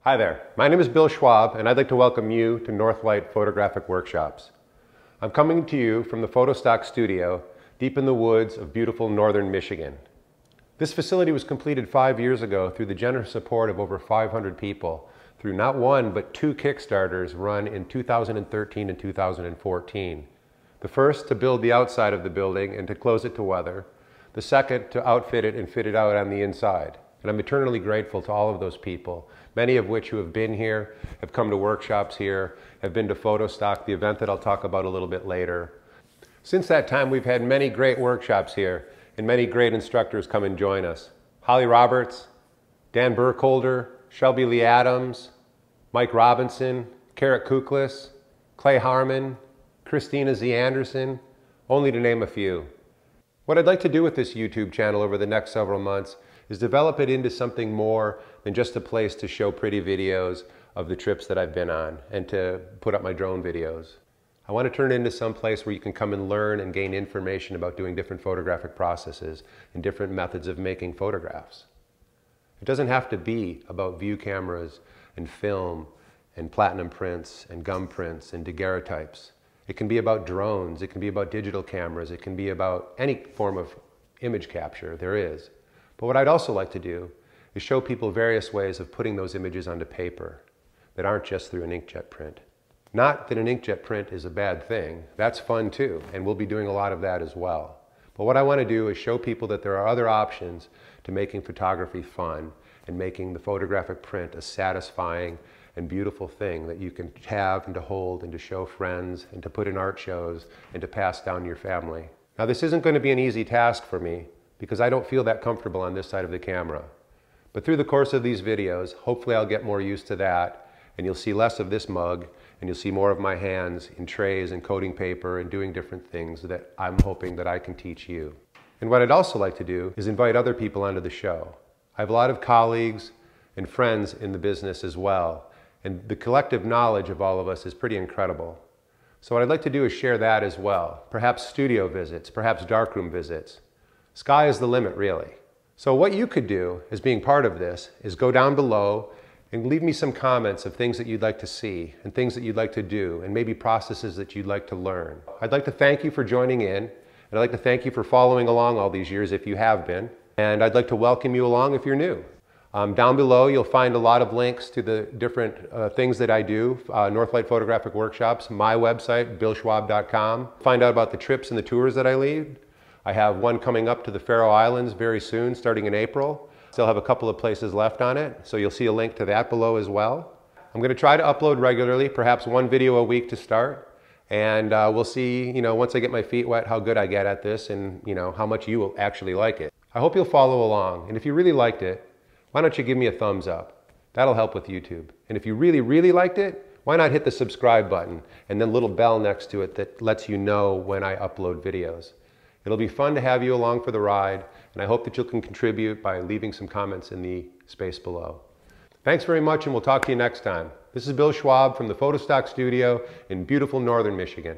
Hi there, my name is Bill Schwab and I'd like to welcome you to Northlight Photographic Workshops. I'm coming to you from the Photostock studio deep in the woods of beautiful northern Michigan. This facility was completed 5 years ago through the generous support of over 500 people through not one but two Kickstarters run in 2013 and 2014. The first to build the outside of the building and to close it to weather. The second to outfit it and fit it out on the inside. And I'm eternally grateful to all of those people, many of which who have been here, have come to workshops here, have been to Photostock, the event that I'll talk about a little bit later. Since that time, we've had many great workshops here and many great instructors come and join us. Holly Roberts, Dan Burkholder, Shelby Lee Adams, Mike Robinson, Carrot Kuklis, Clay Harmon, Christina Z. Anderson, only to name a few. What I'd like to do with this YouTube channel over the next several months is develop it into something more than just a place to show pretty videos of the trips that I've been on and to put up my drone videos. I want to turn it into some place where you can come and learn and gain information about doing different photographic processes and different methods of making photographs. It doesn't have to be about view cameras and film and platinum prints and gum prints and daguerreotypes. It can be about drones, it can be about digital cameras, it can be about any form of image capture there is. But what I'd also like to do is show people various ways of putting those images onto paper that aren't just through an inkjet print. Not that an inkjet print is a bad thing, that's fun too, and we'll be doing a lot of that as well. But what I want to do is show people that there are other options to making photography fun and making the photographic print a satisfying and beautiful thing that you can have and to hold and to show friends and to put in art shows and to pass down to your family. Now this isn't going to be an easy task for me, because I don't feel that comfortable on this side of the camera. But through the course of these videos, hopefully I'll get more used to that, and you'll see less of this mug, and you'll see more of my hands in trays and coating paper and doing different things that I'm hoping that I can teach you. And what I'd also like to do is invite other people onto the show. I have a lot of colleagues and friends in the business as well, and the collective knowledge of all of us is pretty incredible. So what I'd like to do is share that as well. Perhaps studio visits, perhaps darkroom visits. Sky is the limit, really. So what you could do as being part of this is go down below and leave me some comments of things that you'd like to see and things that you'd like to do and maybe processes that you'd like to learn. I'd like to thank you for joining in, and I'd like to thank you for following along all these years if you have been, and I'd like to welcome you along if you're new. Down below you'll find a lot of links to the different things that I do, Northlight Photographic Workshops, my website, billschwab.com. Find out about the trips and the tours that I lead. I have one coming up to the Faroe Islands very soon, starting in April. Still have a couple of places left on it, so you'll see a link to that below as well. I'm going to try to upload regularly, perhaps one video a week to start, and we'll see, once I get my feet wet, how good I get at this and, how much you will actually like it. I hope you'll follow along, and if you really liked it, why don't you give me a thumbs up? That'll help with YouTube. And if you really, really liked it, why not hit the subscribe button and then little bell next to it that lets you know when I upload videos. It'll be fun to have you along for the ride, and I hope that you can contribute by leaving some comments in the space below. Thanks very much, and we'll talk to you next time. This is Bill Schwab from the Photostock studio in beautiful northern Michigan.